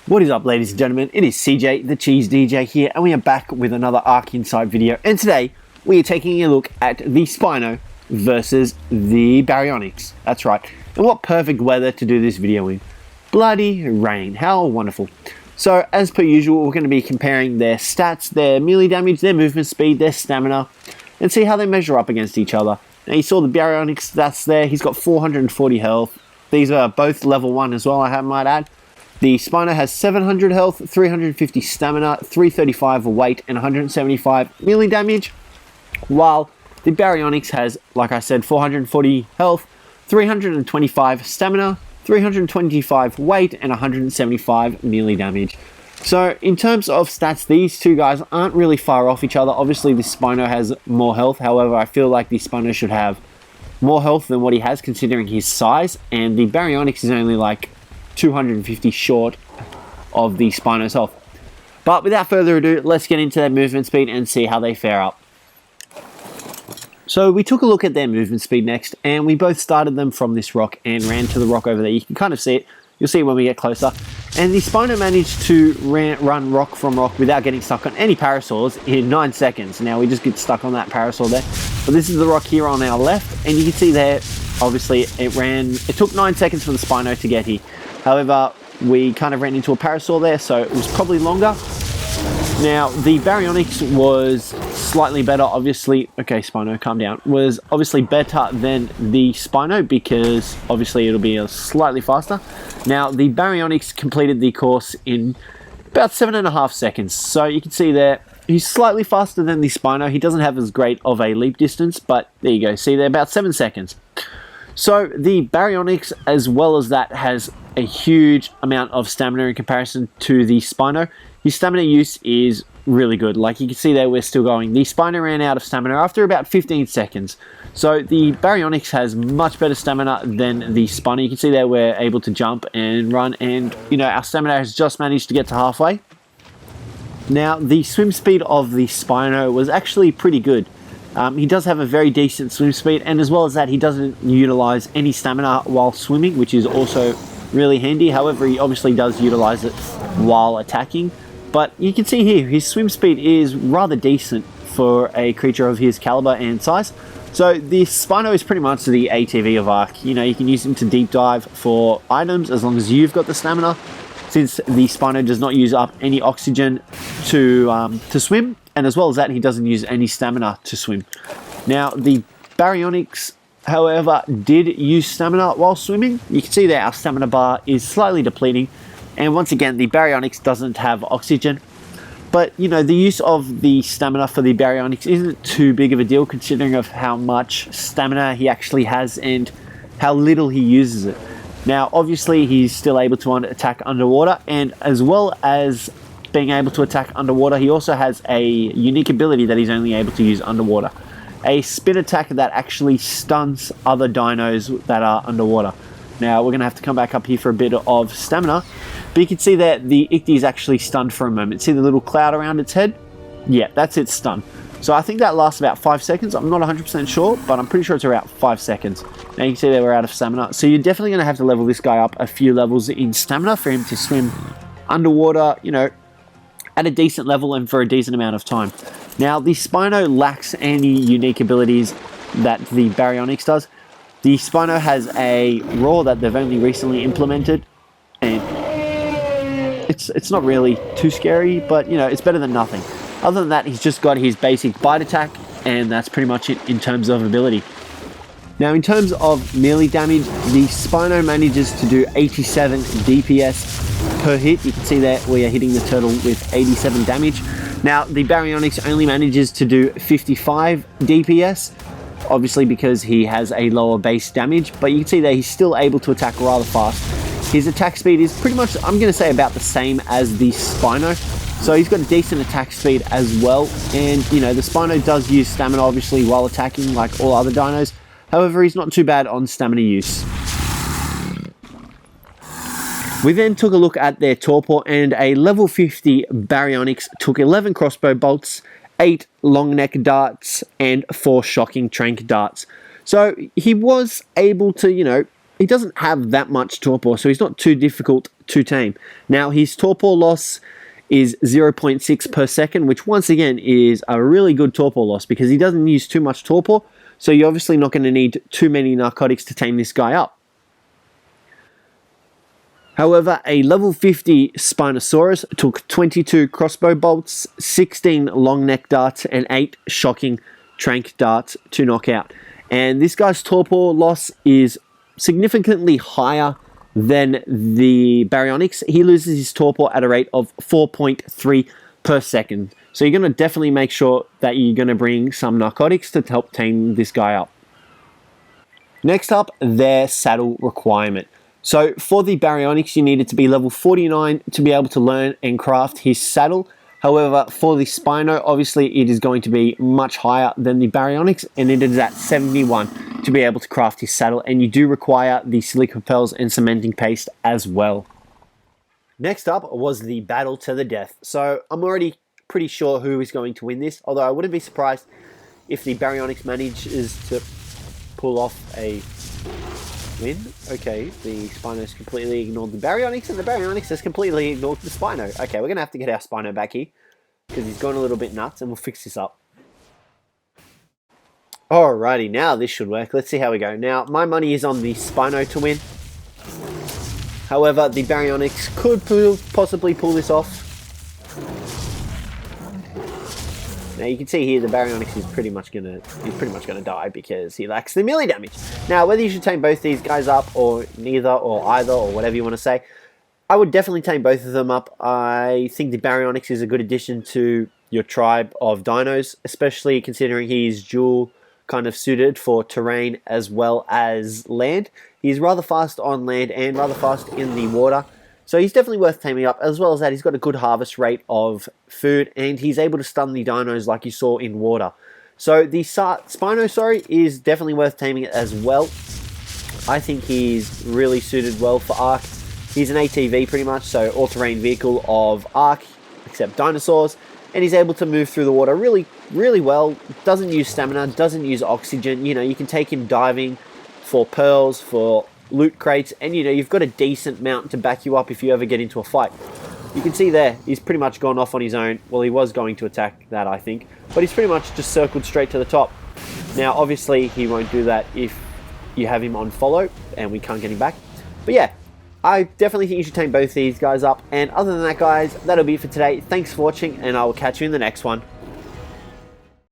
What is up, ladies and gentlemen? It is CJ, the Cheese DJ here, and we are back with another Ark Insight video. And today, we are taking a look at the Spino versus the Baryonyx. That's right. And what perfect weather to do this video in. Bloody rain. How wonderful. So, as per usual, we're going to be comparing their stats, their melee damage, their movement speed, their stamina, and see how they measure up against each other. Now, you saw the Baryonyx stats there. He's got 440 health. These are both level 1 as well, I might add. The Spino has 700 health, 350 stamina, 335 weight, and 175 melee damage, while the Baryonyx has, like I said, 440 health, 325 stamina, 325 weight, and 175 melee damage. So, in terms of stats, these two guys aren't really far off each other. Obviously, the Spino has more health. However, I feel like the Spino should have more health than what he has, considering his size, and the Baryonyx is only like 250 short of the Spino's health. But without further ado, let's get into their movement speed and see how they fare up. So we took a look at their movement speed next, and we both started them from this rock and ran to the rock over there. You can kind of see it. You'll see it when we get closer. And the Spino managed to run rock from rock without getting stuck on any parasaurs in 9 seconds. Now we just get stuck on that parasol there. But this is the rock here on our left, and you can see there, obviously, it took 9 seconds for the Spino to get here. However, we kind of ran into a parasaur there, so it was probably longer. Now, the Baryonyx was slightly better, obviously. Okay, Spino, calm down. Was obviously better than the Spino because obviously it'll be slightly faster. Now, the Baryonyx completed the course in about 7.5 seconds. So you can see there, he's slightly faster than the Spino. He doesn't have as great of a leap distance, but there you go. See there, about 7 seconds. So the Baryonyx, as well as that, has a huge amount of stamina in comparison to the Spino. His stamina use is really good. Like you can see there, we're still going. The Spino ran out of stamina after about 15 seconds. So the Baryonyx has much better stamina than the Spino. You can see there we're able to jump and run, and you know, our stamina has just managed to get to halfway. Now, the swim speed of the Spino was actually pretty good. He does have a very decent swim speed, and as well as that, he doesn't utilize any stamina while swimming, which is also really handy. However, he obviously does utilize it while attacking. But you can see here, his swim speed is rather decent for a creature of his caliber and size. So the Spino is pretty much the ATV of Ark. You know, you can use him to deep dive for items as long as you've got the stamina, since the Spino does not use up any oxygen to swim. And as well as that, he doesn't use any stamina to swim. Now, the Baryonyx, however, did use stamina while swimming. You can see there our stamina bar is slightly depleting. And once again, the Baryonyx doesn't have oxygen. But, you know, the use of the stamina for the Baryonyx isn't too big of a deal, considering of how much stamina he actually has and how little he uses it. Now, obviously, he's still able to attack underwater, and as well as being able to attack underwater, he also has a unique ability that he's only able to use underwater. A spin attack that actually stuns other dinos that are underwater. Now, we're going to have to come back up here for a bit of stamina, but you can see that the Ichthys is actually stunned for a moment. See the little cloud around its head? Yeah, that's its stun. So I think that lasts about 5 seconds. I'm not 100% sure, but I'm pretty sure it's around 5 seconds. Now you can see that we're out of stamina. So you're definitely going to have to level this guy up a few levels in stamina for him to swim underwater, you know, at a decent level and for a decent amount of time. Now, the Spino lacks any unique abilities that the Baryonyx does. The Spino has a roar that they've only recently implemented, and it's not really too scary, but you know, it's better than nothing. Other than that, he's just got his basic bite attack, and that's pretty much it in terms of ability. Now, in terms of melee damage, the Spino manages to do 87 DPS per hit. You can see that we are hitting the turtle with 87 damage. Now, the Baryonyx only manages to do 55 DPS, obviously because he has a lower base damage, but you can see that he's still able to attack rather fast. His attack speed is pretty much, I'm going to say, about the same as the Spino. So he's got a decent attack speed as well. And, you know, the Spino does use stamina, obviously, while attacking like all other dinos. However, he's not too bad on stamina use. We then took a look at their torpor, and a level 50 Baryonyx took 11 crossbow bolts, 8 long neck darts, and 4 shocking trank darts. So he was able to, you know, he doesn't have that much torpor, so he's not too difficult to tame. Now, his torpor loss is 0.6 per second, which once again is a really good torpor loss because he doesn't use too much torpor, so you're obviously not going to need too many narcotics to tame this guy up. However, a level 50 Spinosaurus took 22 crossbow bolts, 16 long neck darts, and 8 shocking trank darts to knock out. And this guy's torpor loss is significantly higher than the Baryonyx. He loses his torpor at a rate of 4.3 per second. So you're going to definitely make sure that you're going to bring some narcotics to help tame this guy up. Next up, their saddle requirement. So for the Baryonyx, you needed to be level 49 to be able to learn and craft his saddle. However, for the Spino, obviously it is going to be much higher than the Baryonyx, and it is at 71 to be able to craft his saddle, and you do require the silica pearls and cementing paste as well. Next up was the battle to the death. So I'm already pretty sure who is going to win this, although I wouldn't be surprised if the Baryonyx manages to pull off a win. Okay, the Spino's completely ignored the Baryonyx, and the Baryonyx has completely ignored the Spino. Okay, we're going to have to get our Spino back here, because he's gone a little bit nuts, and we'll fix this up. Alrighty, now this should work. Let's see how we go. Now, my money is on the Spino to win. However, the Baryonyx could possibly pull this off. Now you can see here the Baryonyx is pretty much gonna die because he lacks the melee damage. Now whether you should tame both these guys up or neither or either or whatever you want to say, I would definitely tame both of them up. I think the Baryonyx is a good addition to your tribe of dinos, especially considering he's dual kind of suited for terrain as well as land. He's rather fast on land and rather fast in the water. So he's definitely worth taming up, as well as that he's got a good harvest rate of food, and he's able to stun the dinos like you saw in water. So the Spino, is definitely worth taming as well. I think he's really suited well for Ark. He's an ATV pretty much, so all-terrain vehicle of Ark, except dinosaurs, and he's able to move through the water really, really well. Doesn't use stamina, doesn't use oxygen. You know, you can take him diving for pearls, for loot crates, and you know, you've got a decent mount to back you up if you ever get into a fight. You can see there, he's pretty much gone off on his own. Well, he was going to attack that, I think, but he's pretty much just circled straight to the top. Now, obviously, he won't do that if you have him on follow, and we can't get him back. But yeah, I definitely think you should tame both these guys up. And other than that, guys, that'll be it for today. Thanks for watching, and I will catch you in the next one.